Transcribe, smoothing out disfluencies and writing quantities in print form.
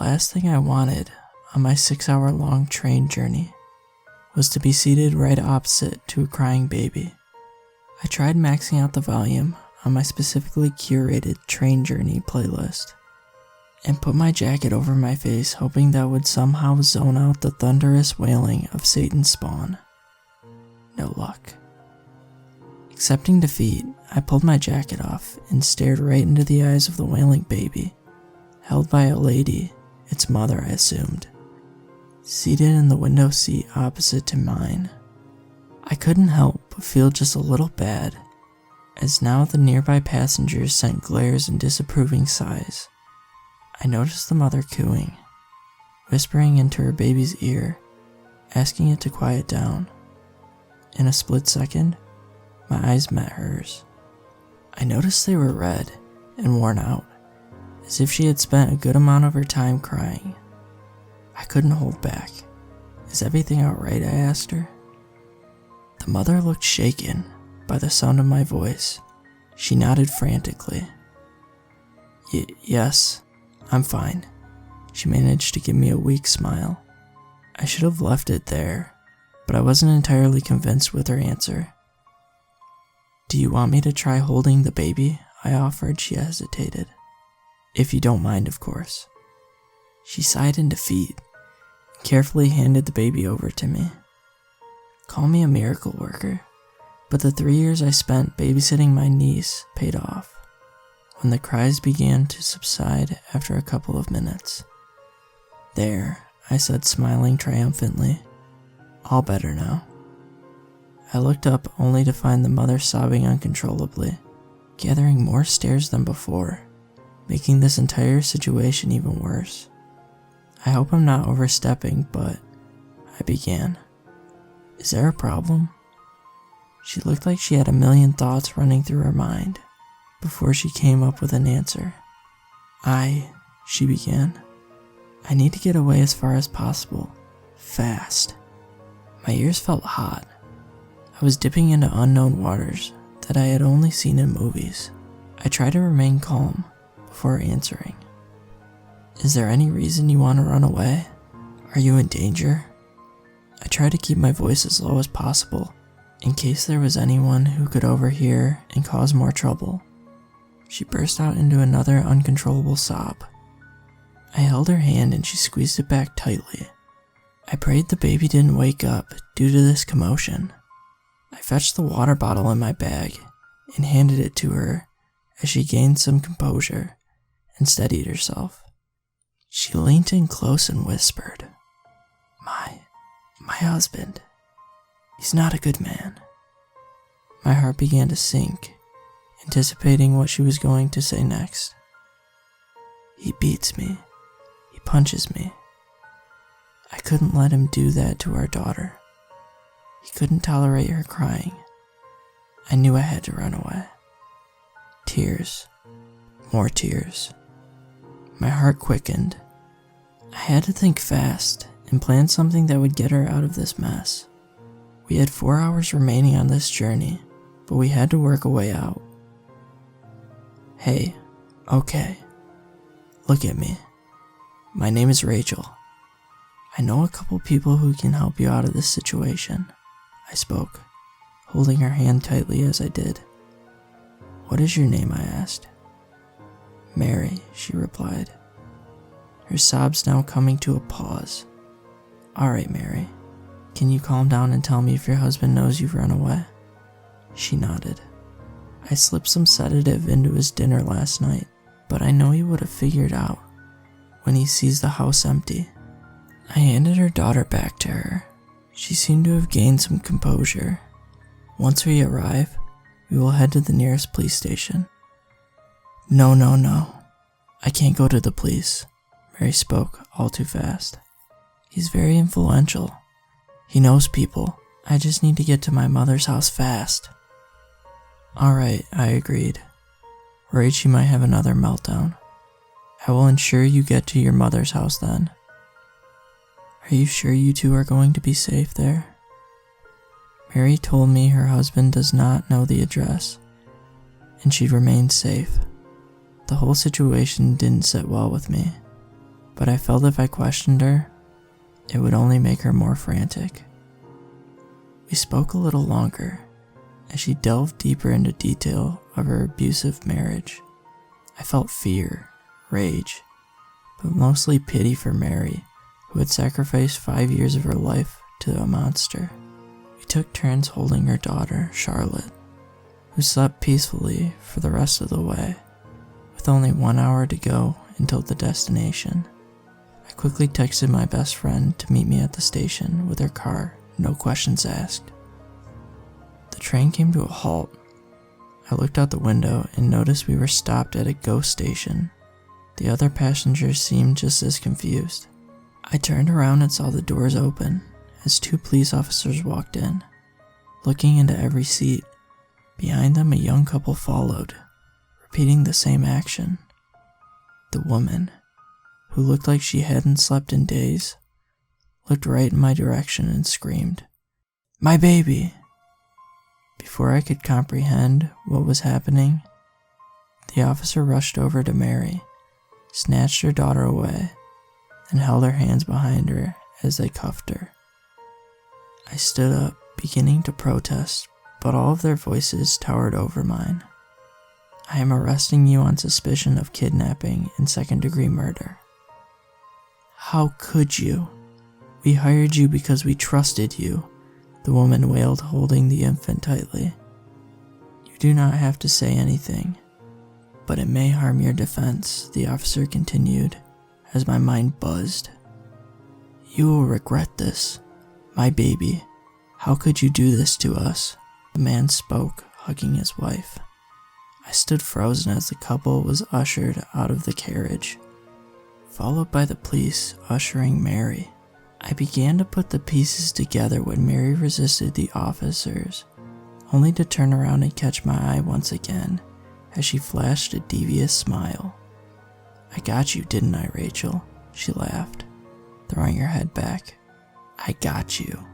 last thing I wanted on my 6-hour-long train journey was to be seated right opposite to a crying baby. I tried maxing out the volume on my specifically curated train journey playlist and put my jacket over my face, hoping that would somehow zone out the thunderous wailing of Satan's spawn. No luck. Accepting defeat, I pulled my jacket off and stared right into the eyes of the wailing baby, held by a lady, its mother I assumed, seated in the window seat opposite to mine. I couldn't help but feel just a little bad, as now the nearby passengers sent glares and disapproving sighs. I noticed the mother cooing, whispering into her baby's ear, asking it to quiet down. In a split second, my eyes met hers. I noticed they were red and worn out, as if she had spent a good amount of her time crying. I couldn't hold back. "Is everything alright?" I asked her. The mother looked shaken by the sound of my voice. She nodded frantically. Yes, I'm fine." She managed to give me a weak smile. I should have left it there, but I wasn't entirely convinced with her answer. "Do you want me to try holding the baby?" I offered. She hesitated. "If you don't mind, of course." She sighed in defeat and carefully handed the baby over to me. Call me a miracle worker, but the 3 years I spent babysitting my niece paid off. When the cries began to subside after a couple of minutes. "There," I said, smiling triumphantly. "All better now." I looked up only to find the mother sobbing uncontrollably, gathering more stares than before, making this entire situation even worse. "I hope I'm not overstepping, but," I began. "Is there a problem?" She looked like she had a million thoughts running through her mind before she came up with an answer. She began. "I need to get away as far as possible. Fast." My ears felt hot. I was dipping into unknown waters that I had only seen in movies. I tried to remain calm before answering. "Is there any reason you want to run away? Are you in danger?" I tried to keep my voice as low as possible, in case there was anyone who could overhear and cause more trouble. She burst out into another uncontrollable sob. I held her hand and she squeezed it back tightly. I prayed the baby didn't wake up due to this commotion. I fetched the water bottle in my bag and handed it to her as she gained some composure and steadied herself. She leaned in close and whispered, My husband, he's not a good man." My heart began to sink, anticipating what she was going to say next. "He beats me. He punches me. I couldn't let him do that to our daughter. He couldn't tolerate her crying. I knew I had to run away." Tears. More tears. My heart quickened. I had to think fast and plan something that would get her out of this mess. We had 4 hours remaining on this journey, but we had to work a way out. "Hey, okay. Look at me. My name is Rachel. I know a couple people who can help you out of this situation," I spoke, holding her hand tightly as I did. "What is your name?" I asked. "Mary," she replied, her sobs now coming to a pause. "Alright, Mary. Can you calm down and tell me if your husband knows you've run away?" She nodded. "I slipped some sedative into his dinner last night, but I know he would have figured out when he sees the house empty." I handed her daughter back to her. She seemed to have gained some composure. "Once we arrive, we will head to the nearest police station." No. I can't go to the police," Mary spoke all too fast. "He's very influential. He knows people. I just need to get to my mother's house fast." "Alright," I agreed, worried she might have another meltdown. "I will ensure you get to your mother's house then." "Are you sure you two are going to be safe there?" Mary told me her husband does not know the address, and she'd remain safe. The whole situation didn't sit well with me, but I felt if I questioned her, it would only make her more frantic. We spoke a little longer as she delved deeper into detail of her abusive marriage. I felt fear, rage, but mostly pity for Mary, who had sacrificed 5 years of her life to a monster. We took turns holding her daughter, Charlotte, who slept peacefully for the rest of the way. With only 1 hour to go until the destination, I quickly texted my best friend to meet me at the station with her car, no questions asked. The train came to a halt. I looked out the window and noticed we were stopped at a ghost station. The other passengers seemed just as confused. I turned around and saw the doors open as 2 police officers walked in. Looking into every seat, behind them a young couple followed, repeating the same action. The woman, who looked like she hadn't slept in days, looked right in my direction and screamed, "My baby!" Before I could comprehend what was happening, the officer rushed over to Mary, snatched her daughter away, and held her hands behind her as they cuffed her. I stood up, beginning to protest, but all of their voices towered over mine. "I am arresting you on suspicion of kidnapping and second-degree murder." "How could you? We hired you because we trusted you," the woman wailed, holding the infant tightly. "You do not have to say anything, but it may harm your defense," the officer continued, as my mind buzzed. "You will regret this. My baby, how could you do this to us?" The man spoke, hugging his wife. I stood frozen as the couple was ushered out of the carriage, followed by the police ushering Mary. I began to put the pieces together when Mary resisted the officers, only to turn around and catch my eye once again as she flashed a devious smile. "I got you, didn't I, Rachel?" she laughed, throwing her head back. "I got you."